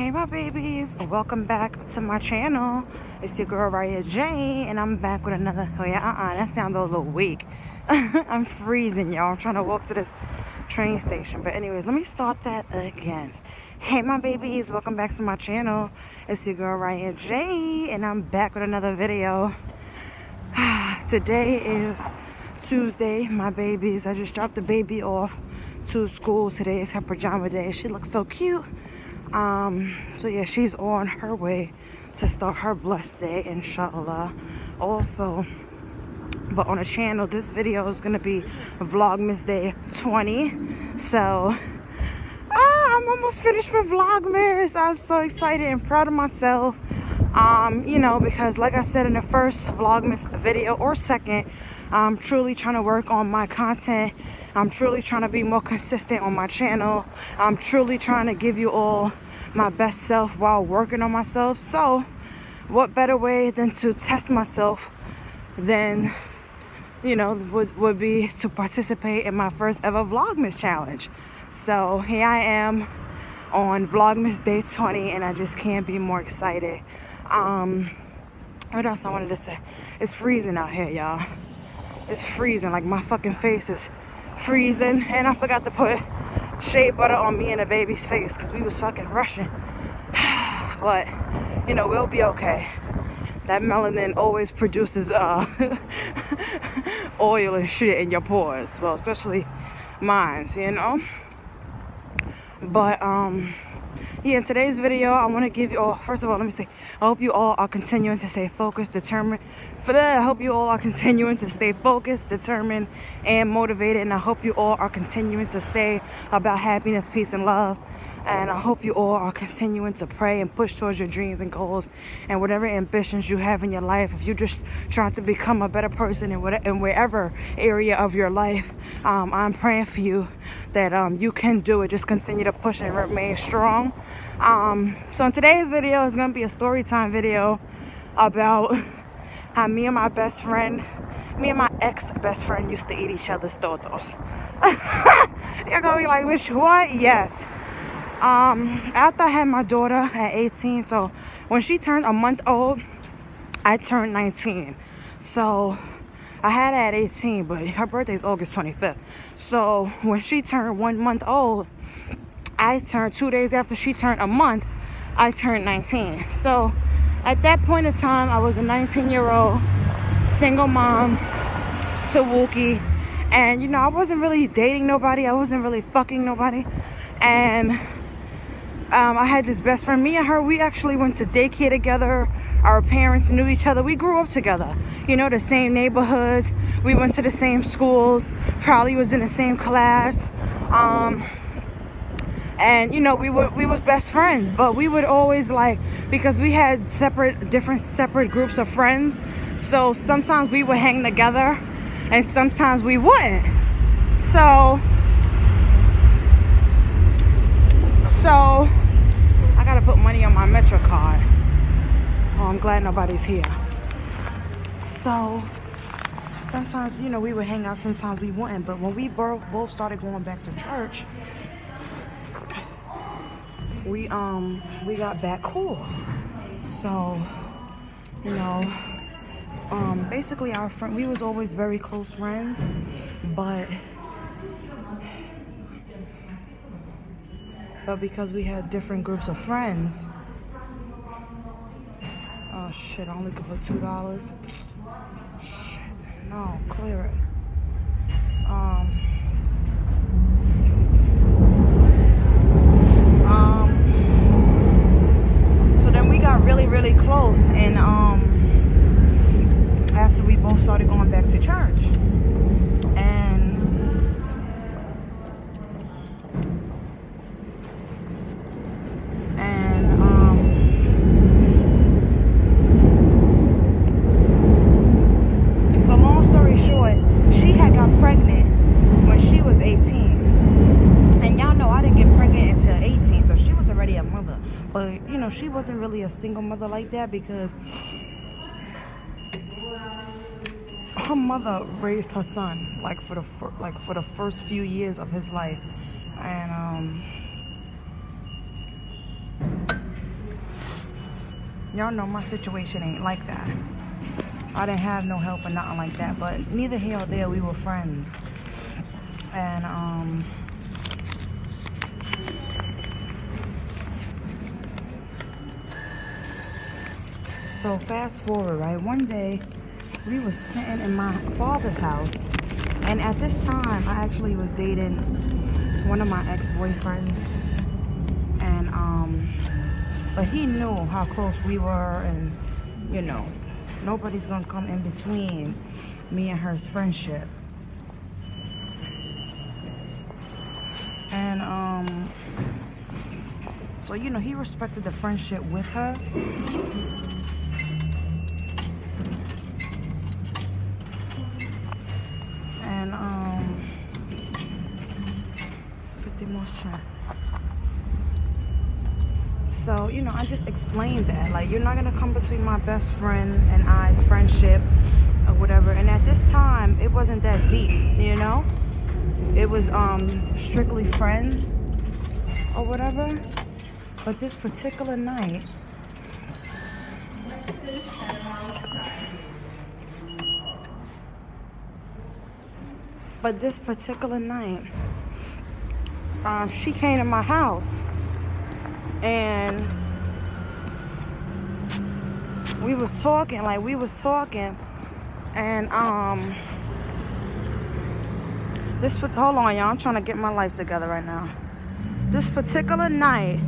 Hey my babies, welcome back to my channel. It's your girl Riahjay, and I'm back with another. Oh yeah, that sounded a little weak. I'm freezing, y'all. I'm trying to walk to this train station, but anyways, let me start that again. Hey my babies, welcome back to my channel. It's your girl Riahjay, and I'm back with another video. Today is Tuesday, my babies. I just dropped the baby off to school. Today is her pajama day. She looks so cute. So yeah, she's on her way to start her blessed day, inshallah. Also, but on the channel, this video is gonna be Vlogmas Day 20. So I'm almost finished with Vlogmas. I'm so excited and proud of myself. You know, because like I said in the first Vlogmas video or second, I'm truly trying to work on my content. I'm truly trying to be more consistent on my channel. I'm truly trying to give you all my best self while working on myself. So what better way than to test myself than, you know, would be to participate in my first ever Vlogmas challenge. So here I am on Vlogmas Day 20, and I just can't be more excited. What else I wanted to say? It's freezing out here, y'all. It's freezing. Like, my fucking face is freezing, and I forgot to put shea butter on me and the baby's face because we was fucking rushing. But you know, we'll be okay. That melanin always produces oil and shit in your pores, well, especially mine, you know. But yeah, in today's video, I want to give you all, first of all, let me say, I hope you all are continuing to stay focused, determined. I hope you all are continuing to stay focused, determined, and motivated. And I hope you all are continuing to stay about happiness, peace, and love. And I hope you all are continuing to pray and push towards your dreams and goals and whatever ambitions you have in your life. If you're just trying to become a better person in wherever area of your life, I'm praying for you that you can do it. Just continue to push and remain strong. So in today's video is going to be a story time video about how me and my ex-best friend used to eat each other's totos. You're gonna be like, which what? Yes. After I had my daughter at 18, so when she turned a month old, I turned 19. So I had her at 18, but her birthday is August 25th. So when she turned 1 month old, I turned 2 days after she turned a month, I turned 19. So at that point in time, I was a 19-year-old single mom to Wookie. And, you know, I wasn't really dating nobody. I wasn't really fucking nobody. And I had this best friend. Me and her, we actually went to daycare together. Our parents knew each other. We grew up together. You know, the same neighborhoods. We went to the same schools. Probably was in the same class. And you know, we was best friends, but we would always, like, because we had separate groups of friends, so sometimes we would hang together and sometimes we wouldn't. So I gotta put money on my Metro card. Oh, I'm glad nobody's here. So sometimes, you know, we would hang out, sometimes we wouldn't. But when we both started going back to church, we got back cool. So, you know, basically we was always very close friends, but because we had different groups of friends. Oh shit, I only could put $2. Shit, no, clear it. So then we got really close, and after we both started going back to church, and so long story short, she had got pregnant when she was 18. And y'all know I didn't get pregnant until 18, so she was already a mother. But you know, she wasn't really a single mother like that, because her mother raised her son like for the first few years of his life. And Y'all know my situation ain't like that. I didn't have no help or nothing like that, but neither here or there, we were friends. And so fast forward, right? One day we were sitting in my father's house, and at this time I actually was dating one of my ex-boyfriends, and but he knew how close we were, and you know, nobody's gonna come in between me and her friendship. And so you know, he respected the friendship with her. And 50 more cents. So, you know, I just explained that, like, you're not gonna come between my best friend and I's friendship or whatever. And at this time, it wasn't that deep, you know? It was strictly friends or whatever. But this particular night, she came to my house, and we was talking, and hold on, y'all, I'm trying to get my life together right now. This particular night,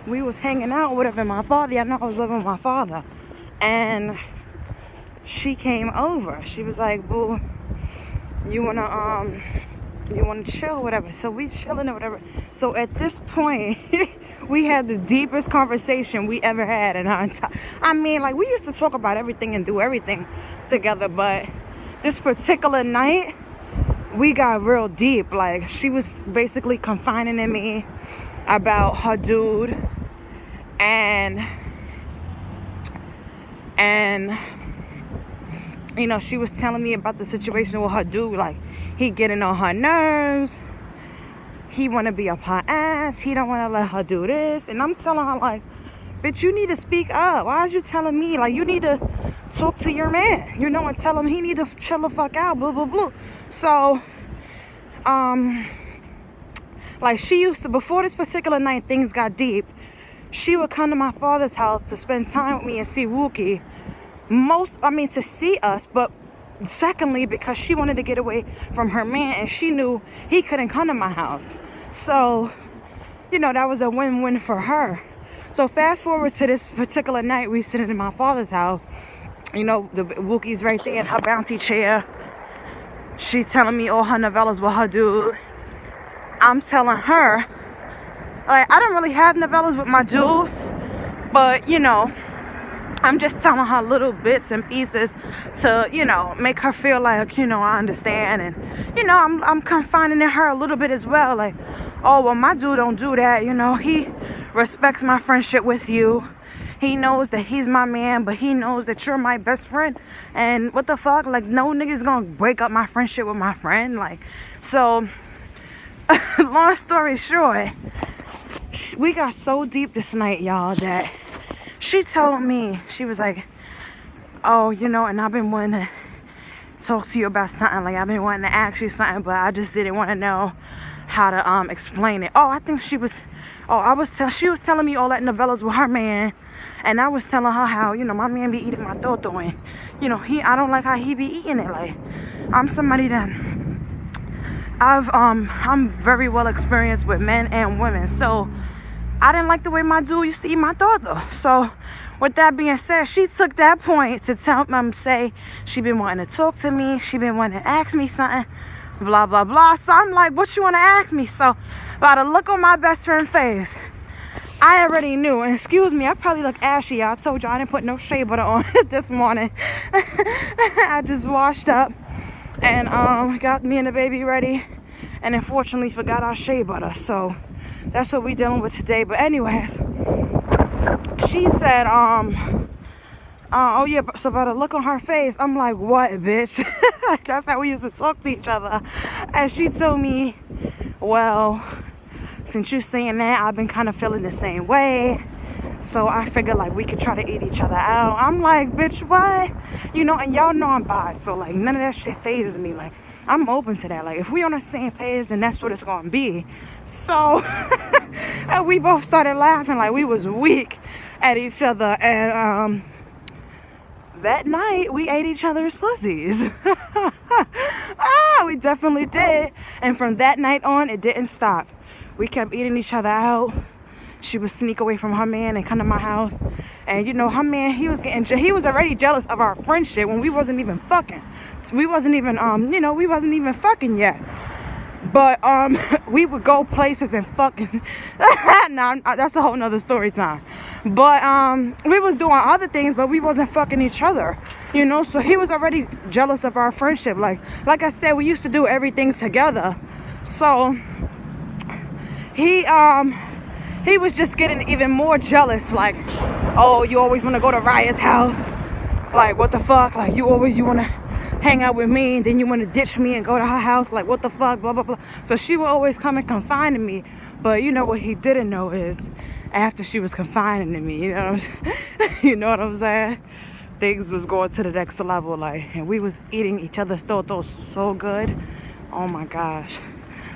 we was hanging out with my father. I know I was living with my father, and she came over. She was like, "Boo, you wanna chill, whatever." So we chilling or whatever. So at this point, we had the deepest conversation we ever had in our entire. I mean, like, we used to talk about everything and do everything together, but this particular night, we got real deep. Like, she was basically confiding in me about her dude, and you know, she was telling me about the situation with her dude. Like, he getting on her nerves. He want to be up her ass. He don't want to let her do this. And I'm telling her, like, bitch, you need to speak up. Why is you telling me? Like, you need to talk to your man, you know, and tell him he need to chill the fuck out, blah, blah, blah. So, like, she used to, before this particular night, things got deep, she would come to my father's house to spend time with me and see Wookie. To see us, but secondly, because she wanted to get away from her man, and she knew he couldn't come to my house. So, you know, that was a win-win for her. So fast forward to this particular night, we sitting in my father's house. You know, the Wookie's right there in her bouncy chair. She telling me all her novellas with her dude. I'm telling her, like, I don't really have novellas with my dude, but, you know, I'm just telling her little bits and pieces to, you know, make her feel like, you know, I understand. And, you know, I'm confiding in her a little bit as well. Like, oh, well, my dude don't do that. You know, he respects my friendship with you. He knows that he's my man, but he knows that you're my best friend. And what the fuck? Like, no nigga's gonna break up my friendship with my friend. Like, so, long story short, we got so deep this night, y'all, that she told me, she was like, oh, you know, and I've been wanting to talk to you about something. Like, I've been wanting to ask you something, but I just didn't want to know how to explain it. Oh, I think she was, she was telling me all that novellas with her man. And I was telling her how, you know, my man be eating my toto, and, you know, I don't like how he be eating it. Like, I'm somebody that I'm very well experienced with men and women. So I didn't like the way my dude used to eat my toto. So with that being said, she took that point to say she been wanting to talk to me. She been wanting to ask me something, blah, blah, blah. So I'm like, what you want to ask me? So by the look on my best friend's face, I already knew. And excuse me, I probably look ashy. I told you I didn't put no shea butter on this morning. I just washed up and got me and the baby ready, and unfortunately forgot our shea butter. So that's what we dealing with today. But anyways, she said, oh yeah, so by the look on her face, I'm like, what, bitch? That's how we used to talk to each other. And she told me, well, since you saying that, I've been kind of feeling the same way. So I figured like we could try to eat each other out. I'm like, bitch, what? You know, and y'all know I'm bi, so like none of that shit phases me. Like, I'm open to that. Like, if we on the same page, then that's what it's gonna be. So and we both started laughing like we was weak at each other. And that night we ate each other's pussies. We definitely did. And from that night on, it didn't stop. We kept eating each other out. She would sneak away from her man and come to my house. And you know, her man, he was already jealous of our friendship when we wasn't even fucking. So we wasn't even you know, we wasn't even fucking yet. But we would go places and fucking nah, that's a whole nother story time. But we was doing other things, but we wasn't fucking each other, you know. So he was already jealous of our friendship. Like I said, we used to do everything together. So he was just getting even more jealous. Like, oh, you always want to go to Riah's house. Like, what the fuck? Like, you want to hang out with me, and then you want to ditch me and go to her house. Like, what the fuck? Blah, blah, blah. So she would always come and confide in me. But you know what he didn't know is after she was confiding in me, you know what I'm saying? You know what I'm saying? Things was going to the next level. Like, and we was eating each other's throats so good. Oh my gosh.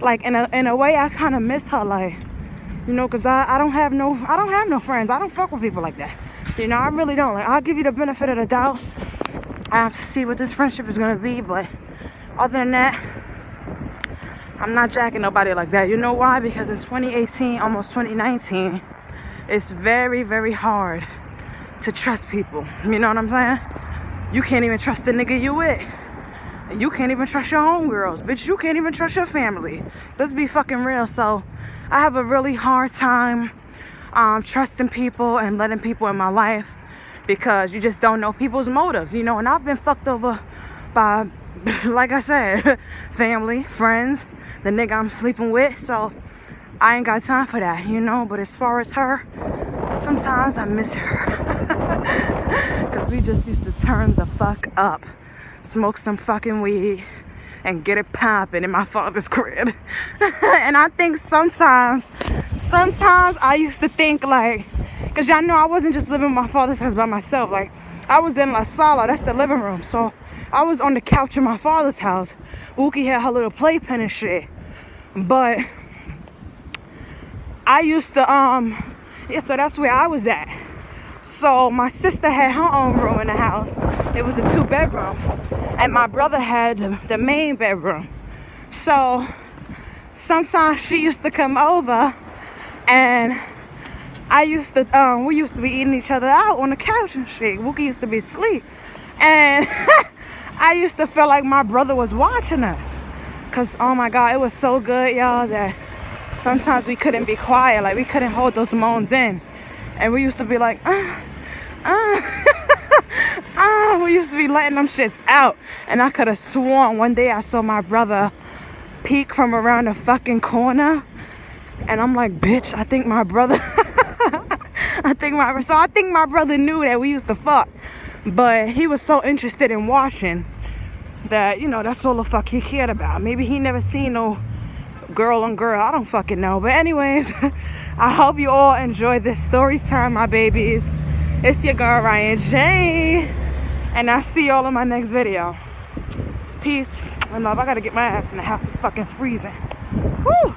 Like, in a way, I kind of miss her. Like, you know, because I don't have no friends. I don't fuck with people like that. You know, I really don't. Like, I'll give you the benefit of the doubt. I have to see what this friendship is going to be. But other than that, I'm not jacking nobody like that. You know why? Because in 2018, almost 2019, it's very, very hard to trust people. You know what I'm saying? You can't even trust the nigga you with. You can't even trust your homegirls. Bitch, you can't even trust your family. Let's be fucking real. So I have a really hard time trusting people and letting people in my life, because you just don't know people's motives, you know. And I've been fucked over by, like I said, family, friends, the nigga I'm sleeping with. So I ain't got time for that, you know. But as far as her, sometimes I miss her. Because we just used to turn the fuck up, smoke some fucking weed, and get it popping in my father's crib. And I think sometimes I used to think like, because y'all know I wasn't just living in my father's house by myself. Like, I was in La Sala, that's the living room. So I was on the couch in my father's house. Wookie had her little playpen and shit. But I used to, yeah, so that's where I was at. So my sister had her own room in the house. It was a 2-bedroom. And my brother had the main bedroom. So sometimes she used to come over, and we used to be eating each other out on the couch and shit. Wookie used to be asleep. And I used to feel like my brother was watching us. Because, oh my God, it was so good, y'all, that sometimes we couldn't be quiet. Like, we couldn't hold those moans in. And we used to be like, we used to be letting them shits out. And I could have sworn one day I saw my brother peek from around the fucking corner. And I'm like, bitch, I think my brother... I think my brother knew that we used to fuck. But he was so interested in watching that, you know, that's all the fuck he cared about. Maybe he never seen no girl on girl. I don't fucking know. But anyways, I hope you all enjoyed this story time, my babies. It's your girl, Riahjay. And I'll see y'all in my next video. Peace and love. I gotta get my ass in the house. It's fucking freezing. Woo!